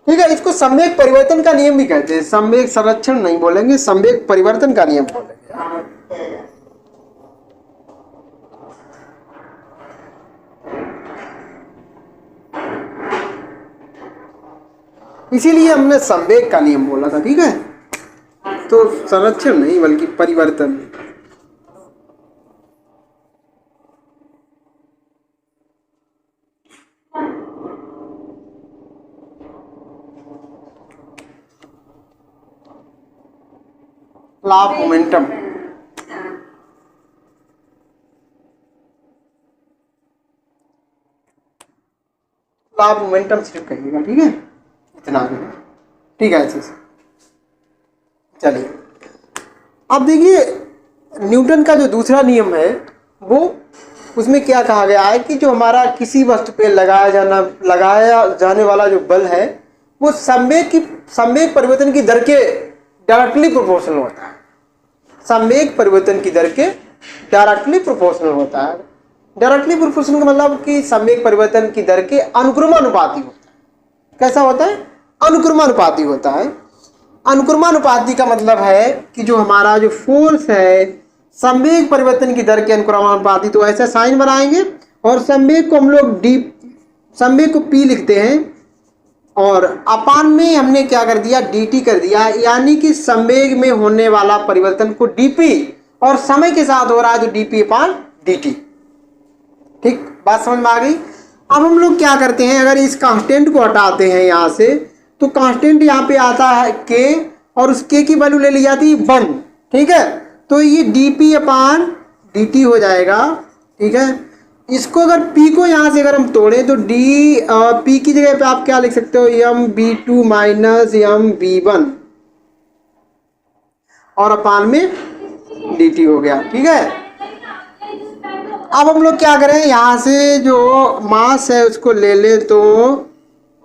ठीक है, इसको संवेग परिवर्तन का नियम भी कहते हैं। संवेग संरक्षण नहीं बोलेंगे, संवेग परिवर्तन का नियम बोलेंगे। इसीलिए हमने संवेग का नियम बोला था, ठीक है। तो संरक्षण नहीं बल्कि परिवर्तन। Law of momentum. Law of momentum सिर्फ कहिएगा, ठीक है, इतना ही है, ठीक है। ऐसे चलिए अब देखिए न्यूटन का जो दूसरा नियम है वो, उसमें क्या कहा गया है कि जो हमारा किसी वस्तु पे लगाया जाने वाला जो बल है वो संवेग परिवर्तन की दर के डायरेक्टली प्रोपोर्शनल होता है। संवेग परिवर्तन की दर के डायरेक्टली प्रोपोर्शनल होता है। डायरेक्टली प्रोपोर्शनल का मतलब कि संवेग परिवर्तन की दर के अनुक्रमानुपाती होता है। कैसा होता है? अनुक्रमानुपाती होता है। अनुक्रमानुपाती का मतलब है कि जो हमारा जो फोर्स है संवेग परिवर्तन की दर के अनुक्रमानुपाती, तो ऐसा साइन बनाएंगे और संवेग को हम लोग संवेग को P लिखते हैं और अपान में हमने क्या कर दिया, dt कर दिया, यानी कि संवेग में होने वाला परिवर्तन को dp और समय के साथ हो रहा है तो dp अपान dt। ठीक, बात समझ में आ गई। अब हम लोग क्या करते हैं, अगर इस कांस्टेंट को हटाते हैं यहाँ से तो कांस्टेंट यहाँ पे आता है k और उस k की वैल्यू ले ली जाती है 1, ठीक है। तो ये dp अपान dt हो जाएगा, ठीक है। इसको अगर p को यहाँ से अगर हम तोड़ें तो p की जगह पे आप क्या लिख सकते हो, mv2 माइनस mv1 और अपान में dt हो गया, ठीक है। अब हम लोग क्या करें, यहाँ से जो मास है उसको ले ले तो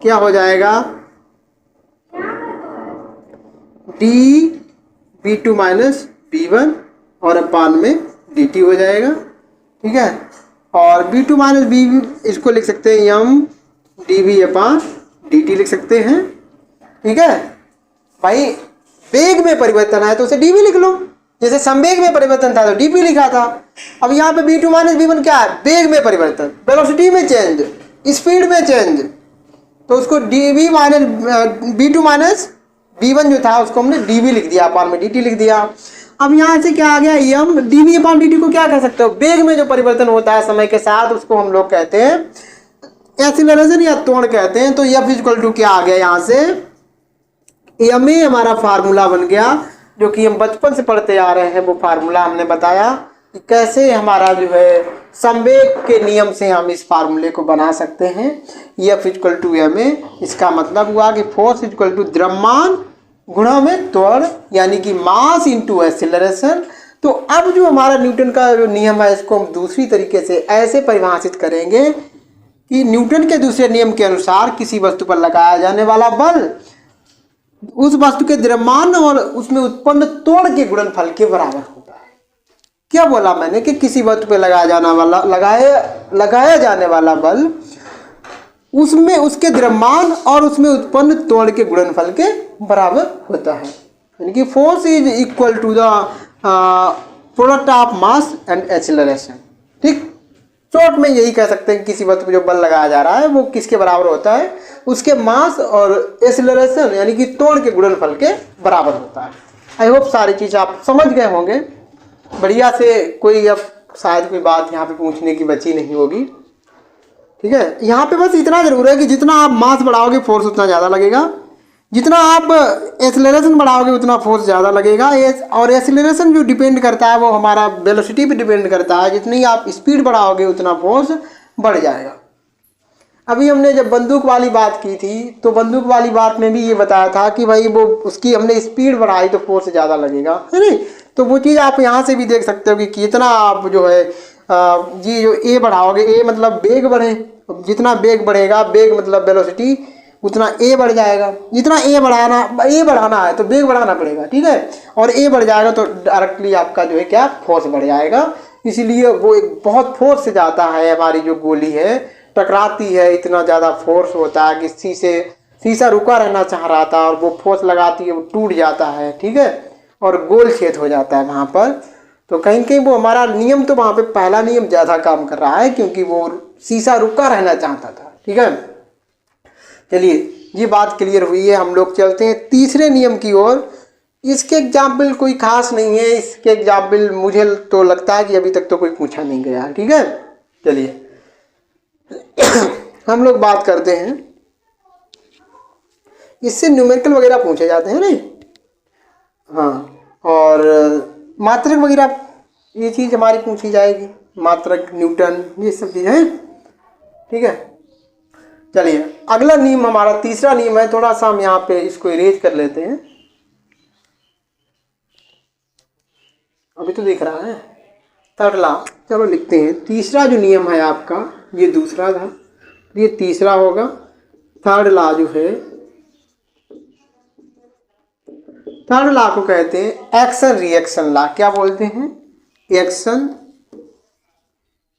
क्या हो जाएगा, dv2 माइनस v1 और अपान में dt हो जाएगा, ठीक है। और v2 माइनस v इसको लिख सकते हैं m dv अपान dt लिख सकते हैं, ठीक है। भाई वेग में परिवर्तन है तो उसे dv लिख लो, जैसे संवेग में परिवर्तन था तो dp लिखा था। अब यहाँ पे v2 माइनस v1 क्या है, वेग में परिवर्तन, वेलोसिटी में चेंज, स्पीड में चेंज, तो उसको dv minus v2 minus v1 जो था उसको हमने dv लिख दिया, अपान में dt लिख दिया। अब यहाँ से क्या आ गया, m dv अपान dt को क्या कह सकते हो, वेग में जो परिवर्तन होता है समय के साथ उसको हम लोग कहते हैं एक्सीलरेशन या त्वरण कहते हैं। तो f इक्वल टू क्या आ गया, यहाँ से m ए हमारा फार्मूला बन गया जो कि हम बचपन से पढ़ते आ रहे हैं। वो फार्मूला हमने बताया कि कैसे हमारा जो है संवेग के नियम से हम इस फार्मूले को बना सकते हैं। f इक्वल टू m ए, इसका मतलब हुआ कि फोर्स इक्वल टू द्रव्यमान गुणा में त्वरण, यानी कि मास इंटू एक्सीलरेशन। तो अब जो हमारा न्यूटन का जो नियम है इसको हम दूसरी तरीके से ऐसे परिभाषित करेंगे कि न्यूटन के दूसरे नियम के अनुसार किसी वस्तु पर लगाया जाने वाला बल उस वस्तु के द्रव्यमान और उसमें उत्पन्न त्वरण के गुणनफल के बराबर होता है। क्या बोला मैंने कि किसी वस्तु पर लगाया जाने वाला बल उसमें उसके द्रव्यमान और उसमें उत्पन्न त्वरण के गुणनफल के बराबर होता है, यानी कि force is equal to the product of mass and acceleration. ठीक, शॉर्ट में यही कह सकते हैं कि किसी वस्तु पर जो बल लगाया जा रहा है वो किसके बराबर होता है, उसके मास और एक्सीलरेशन यानी कि त्वरण के गुणनफल के बराबर होता है। आई होप सारी चीज़ आप समझ गए होंगे बढ़िया से, कोई अब शायद कोई बात यहाँ पे पूछने की बची नहीं होगी, ठीक है। यहाँ पे बस इतना जरूर है कि जितना आप मास बढ़ाओगे फोर्स उतना ज़्यादा लगेगा, जितना आप एक्सीलरेशन बढ़ाओगे उतना फोर्स ज़्यादा लगेगा। और एक्सीलरेशन जो डिपेंड करता है वो हमारा वेलोसिटी पे डिपेंड करता है, जितनी आप स्पीड बढ़ाओगे उतना फोर्स बढ़ जाएगा। अभी हमने जब बंदूक वाली बात की थी तो बंदूक वाली बात में भी ये बताया था कि भाई वो उसकी हमने स्पीड बढ़ाई तो फोर्स ज़्यादा लगेगा, है नहीं। तो वो चीज़ आप यहाँ से भी देख सकते हो कि कितना आप जो है जी जो ए बढ़ाओगे, ए मतलब वेग बढ़े, जितना वेग बढ़ेगा, वेग मतलब वेलोसिटी, उतना ए बढ़ जाएगा। जितना ए बढ़ाना है तो वेग बढ़ाना पड़ेगा, ठीक है। और ए बढ़ जाएगा तो डायरेक्टली आपका जो है क्या, फोर्स बढ़ जाएगा। इसीलिए वो एक बहुत फोर्स से जाता है, हमारी जो गोली है टकराती है, इतना ज़्यादा फोर्स होता है कि शीशा रुका रहना चाह रहा था और वो फोर्स लगाती है वो टूट जाता है, ठीक है, और गोल छेद हो जाता है वहाँ पर। तो कहीं कहीं वो हमारा नियम तो वहाँ पे पहला नियम ज़्यादा काम कर रहा है क्योंकि वो शीशा रुका रहना चाहता था, ठीक है। चलिए ये बात क्लियर हुई है, हम लोग चलते हैं तीसरे नियम की ओर। इसके एग्जाम्पल कोई खास नहीं है, इसके एग्जाम्पल मुझे तो लगता है कि अभी तक तो कोई पूछा नहीं गया है। ठीक है, चलिए हम लोग बात करते हैं, इससे न्यूमेरिकल वगैरह पूछे जाते हैं नहीं, हाँ, और मात्रक वगैरह ये चीज़ हमारी पूछी जाएगी, मात्रक, न्यूटन, ये सब चीज़ें। ठीक है, चलिए अगला नियम हमारा तीसरा नियम है, थोड़ा सा हम यहाँ पे इसको इरेज कर लेते हैं, अभी तो दिख रहा है। थर्ड लॉ, चलो लिखते हैं। तीसरा जो नियम है आपका, ये दूसरा था, ये तीसरा होगा। थर्ड लॉ जो है, थर्ड लॉ को कहते हैं एक्शन रिएक्शन लॉ। क्या बोलते हैं? एक्शन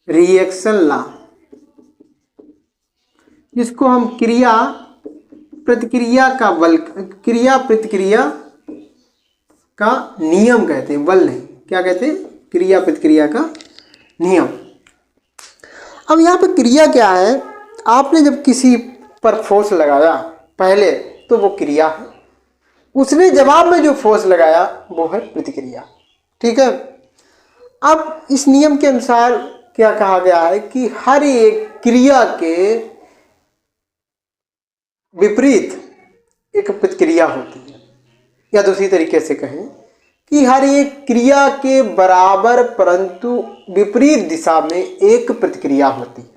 रिएक्शन लॉ, जिसको हम क्रिया प्रतिक्रिया का बल, क्रिया प्रतिक्रिया का नियम कहते हैं, बल नहीं, क्या कहते हैं? क्रिया प्रतिक्रिया का नियम। अब यहाँ पे क्रिया क्या है? आपने जब किसी पर फोर्स लगाया पहले तो वो क्रिया है, उसने जवाब में जो फोर्स लगाया वो है प्रतिक्रिया। ठीक है, अब इस नियम के अनुसार क्या कहा गया है कि हर एक क्रिया के विपरीत एक प्रतिक्रिया होती है, या दूसरी तरीके से कहें कि हर एक क्रिया के बराबर परंतु विपरीत दिशा में एक प्रतिक्रिया होती है।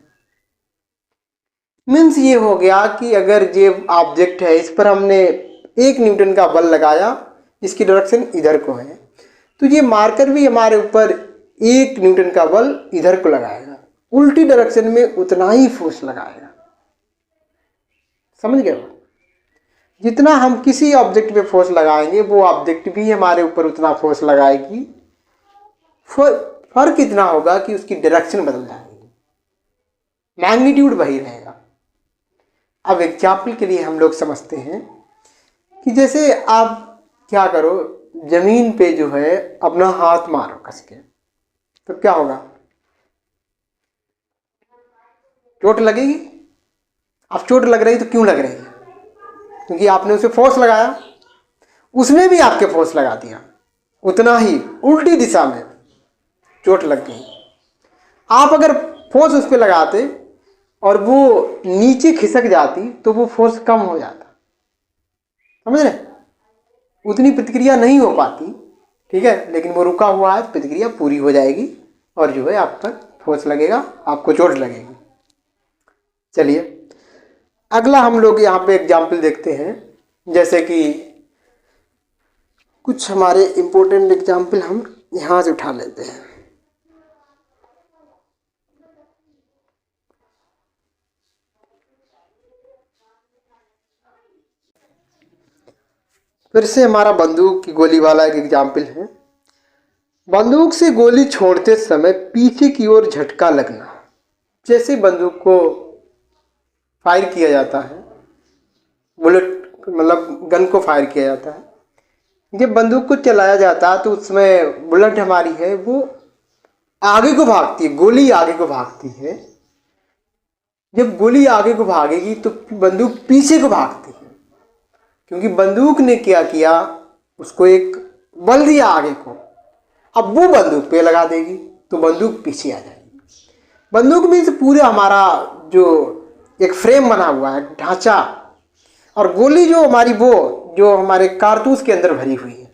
मीन्स ये हो गया कि अगर ये ऑब्जेक्ट है, इस पर हमने 1 न्यूटन का बल लगाया, इसकी डायरेक्शन इधर को है, तो ये मार्कर भी हमारे ऊपर 1 न्यूटन का बल इधर को लगाएगा, उल्टी डायरेक्शन में उतना ही फोर्स लगाएगा। समझ गए? जितना हम किसी ऑब्जेक्ट पे फोर्स लगाएंगे वो ऑब्जेक्ट भी हमारे ऊपर उतना फोर्स लगाएगी। फर्क इतना होगा कि उसकी डायरेक्शन बदल जाएगी, मैग्नीट्यूड वही रहेगा। अब एग्जाम्पल के लिए हम लोग समझते हैं कि जैसे आप क्या करो, जमीन पे जो है अपना हाथ मारो कस के, तो क्या होगा? चोट लगेगी। अब चोट लग रही तो क्यों लग रही है? क्योंकि आपने उसे फोर्स लगाया, उसने भी आपके फोर्स लगा दिया, उतना ही उल्टी दिशा में चोट लग गई। आप अगर फोर्स उस पर लगाते और वो नीचे खिसक जाती तो वो फोर्स कम हो जाता। समझ रहे? उतनी प्रतिक्रिया नहीं हो पाती। ठीक है, लेकिन वो रुका हुआ है, प्रतिक्रिया पूरी हो जाएगी और जो है आप पर फोर्स लगेगा, आपको चोट लगेगी। चलिए अगला हम लोग यहाँ पे एग्जाम्पल देखते हैं, जैसे कि कुछ हमारे इम्पोर्टेंट एग्जाम्पल हम यहाँ से उठा लेते हैं। फिर से हमारा बंदूक की गोली वाला एक एग्जाम्पल है। बंदूक से गोली छोड़ते समय पीछे की ओर झटका लगना। जैसे बंदूक को फायर किया जाता है, बुलेट मतलब गन को फायर किया जाता है, जब बंदूक को चलाया जाता है तो उसमें बुलेट हमारी है वो आगे को भागती है, गोली आगे को भागती है। जब गोली आगे को भागेगी तो बंदूक पीछे को भागती है, क्योंकि बंदूक ने क्या किया, उसको एक बल दिया आगे को। अब वो बंदूक पे लगा देगी तो बंदूक पीछे आ जाएगी। बंदूक मीन्स पूरा हमारा जो एक फ्रेम बना हुआ है, ढांचा, और गोली जो हमारी वो जो हमारे कारतूस के अंदर भरी हुई है।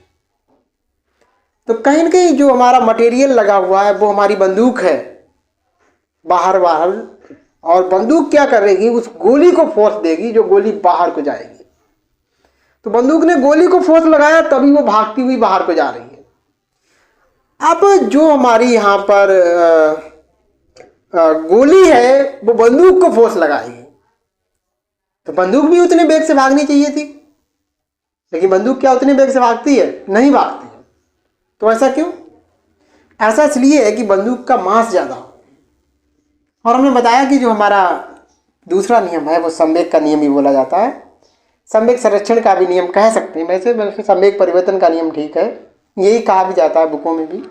तो कहीं न कहीं जो हमारा मटेरियल लगा हुआ है वो हमारी बंदूक है बाहर, और बंदूक क्या करेगी, उस गोली को फोर्स देगी जो गोली बाहर को जाएगी। तो बंदूक ने गोली को फोर्स लगाया तभी वो भागती हुई बाहर को जा रही है। अब जो हमारी यहाँ पर गोली है वो बंदूक को फोर्स लगाएगी, तो बंदूक भी उतने वेग से भागनी चाहिए थी, लेकिन बंदूक क्या उतने वेग से भागती है? नहीं भागती है। तो ऐसा क्यों? ऐसा इसलिए है कि बंदूक का मास ज़्यादा हो। और हमने बताया कि जो हमारा दूसरा नियम है वो संवेग का नियम ही बोला जाता है। संवेग संरक्षण का भी नियम कह सकते हैं, वैसे संवेग परिवर्तन का नियम ठीक है, यही कहा भी जाता है बुकों में भी।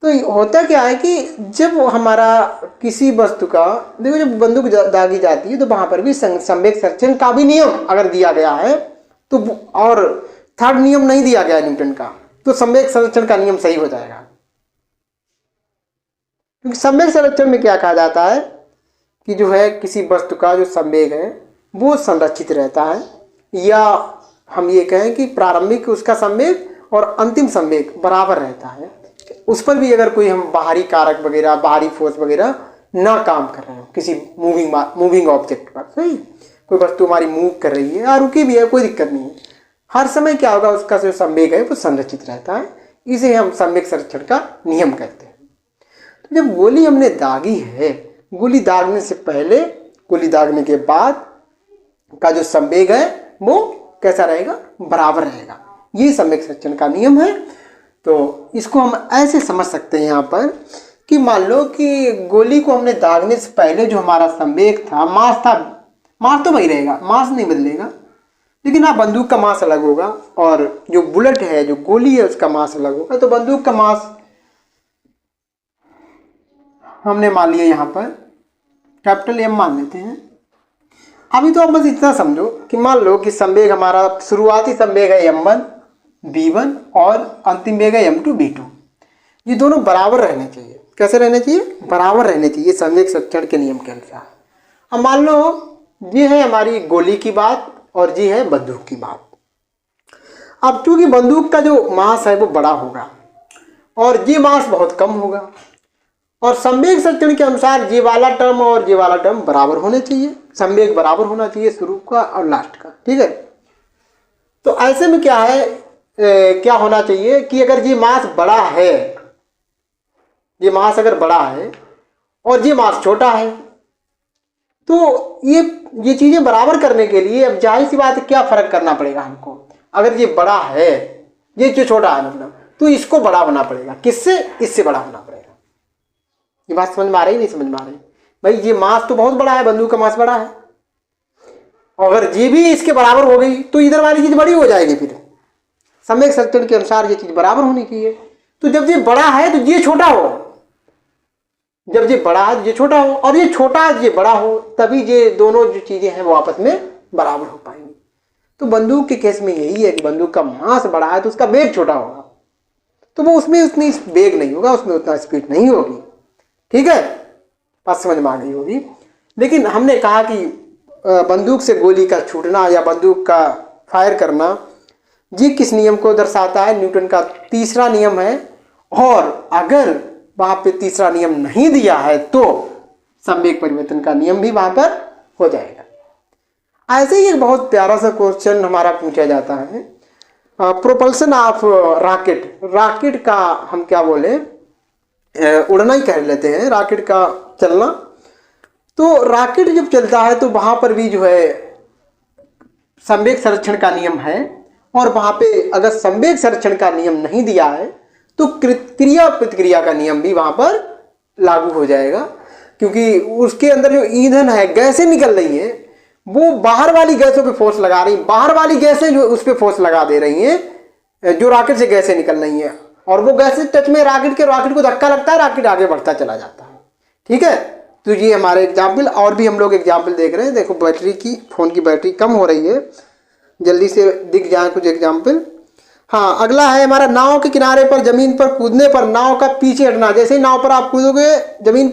तो होता क्या है कि जब हमारा किसी वस्तु का, देखो जब बंदूक दागी जाती है तो वहां पर भी संवेग संरक्षण का भी नियम अगर दिया गया है तो, और थर्ड नियम नहीं दिया गया न्यूटन का, तो संवेग संरक्षण का नियम सही हो जाएगा। क्योंकि संवेग संरक्षण में क्या कहा जाता है कि जो है किसी वस्तु का जो संवेग है वो संरक्षित रहता है, या हम ये कहें कि प्रारंभिक उसका संवेग और अंतिम संवेग बराबर रहता है। उस पर भी अगर कोई हम बाहरी कारक वगैरह, बाहरी फोर्स वगैरह ना काम कर रहे हो किसी मूविंग ऑब्जेक्ट पर, सही, कोई वस्तु हमारी मूव कर रही है या रुकी भी है, कोई दिक्कत नहीं है, हर समय क्या होगा उसका जो संवेग है वो संरक्षित रहता है। इसे हम संवेग संरक्षण का नियम कहते हैं। तो जब गोली हमने दागी है, गोली दागने से पहले, गोली दागने के बाद का जो संवेग है वो कैसा रहेगा, बराबर रहेगा। ये संवेग संरक्षण का नियम है। तो इसको हम ऐसे समझ सकते हैं यहाँ पर कि मान लो कि गोली को हमने दागने से पहले जो हमारा संवेग था, मास था, मास तो वही रहेगा, मास नहीं बदलेगा, लेकिन हाँ बंदूक का मास अलग होगा और जो बुलेट है, जो गोली है, उसका मास अलग होगा। तो बंदूक का मास हमने मान लिया यहाँ पर कैपिटल M मान लेते हैं। अभी तो आप बस इतना समझो कि मान लो कि संवेग हमारा शुरुआती संवेग है m1 v1 और अंतिम वेग है m2 v2। ये दोनों बराबर रहने चाहिए। कैसे रहने चाहिए, बराबर रहने चाहिए संवेग संरक्षण के नियम के अनुसार। अब मान लो ये है हमारी गोली की बात और ये है बंदूक की बात। अब चूंकि बंदूक का जो मास है वो बड़ा होगा और ये मास बहुत कम होगा, और संवेग संरक्षण के अनुसार ये वाला टर्म और ये वाला टर्म बराबर होने चाहिए, संवेग बराबर होना चाहिए शुरू का और लास्ट का, ठीक है। तो ऐसे में क्या है, क्या होना चाहिए कि अगर ये मास बड़ा है, ये मास अगर बड़ा है और ये मास छोटा है, तो ये चीजें बराबर करने के लिए अब जाहिर सी बात है क्या फर्क करना पड़ेगा हमको। अगर ये बड़ा है, ये जो छोटा है मतलब, तो इसको बड़ा होना पड़ेगा। किससे, इससे बड़ा होना पड़ेगा। ये बात समझ में आ रही, नहीं समझ में आ रही भाई? ये मास तो बहुत बड़ा है, बंदूक का मास बड़ा है, अगर ये भी इसके बराबर हो गई तो इधर वाली चीज बड़ी हो जाएगी। फिर संवेग संरक्षण के अनुसार ये चीज बराबर होनी चाहिए। तो जब ये बड़ा है तो ये छोटा हो, जब ये बड़ा है तो ये छोटा हो, और ये छोटा है तो ये बड़ा हो, तभी ये दोनों जो चीजें हैं वो आपस में बराबर हो पाएंगी। तो बंदूक के केस में यही है कि बंदूक का मास बड़ा है तो उसका वेग छोटा होगा, तो वो उसमें उतनी वेग नहीं होगा, उसमें उतना स्पीड नहीं होगी, ठीक है, बात समझ में आ गई होगी। लेकिन हमने कहा कि बंदूक से गोली का छूटना या बंदूक का फायर करना, ये किस नियम को दर्शाता है, न्यूटन का तीसरा नियम है। और अगर वहां पे तीसरा नियम नहीं दिया है तो संवेग परिवर्तन का नियम भी वहां पर हो जाएगा। ऐसे ही एक बहुत प्यारा सा क्वेश्चन हमारा पूछा जाता है, प्रोपल्सन ऑफ रॉकेट। रॉकेट का हम क्या बोले, उड़ना ही कह लेते हैं, रॉकेट का चलना। तो रॉकेट जब चलता है तो वहां पर भी जो है संवेग संरक्षण का नियम है, और वहां पे अगर संवेग संरक्षण का नियम नहीं दिया है तो क्रिया प्रतिक्रिया का नियम भी वहां पर लागू हो जाएगा। क्योंकि उसके अंदर जो ईंधन है, गैसें निकल रही हैं, वो बाहर वाली गैसों पे फोर्स लगा रही, बाहर वाली गैसें जो उस पे फोर्स लगा दे रही हैं, जो रॉकेट से गैसें निकल रही हैं, और वो गैसें टच में रॉकेट को धक्का लगता है, रॉकेट आगे बढ़ता चला जाता है, ठीक है। तो ये हमारे एग्जाम्पल, और भी हम लोग एग्जाम्पल देख रहे हैं। देखो बैटरी की, फोन की बैटरी कम हो रही है, जल्दी से दिख जाए कुछ एग्जाम्पल। हाँ, अगला है हमारा नाव के किनारे पर जमीन पर कूदने पर नाव का पीछे हटना। जैसे ही नाव पर आप कूदोगे, जमीन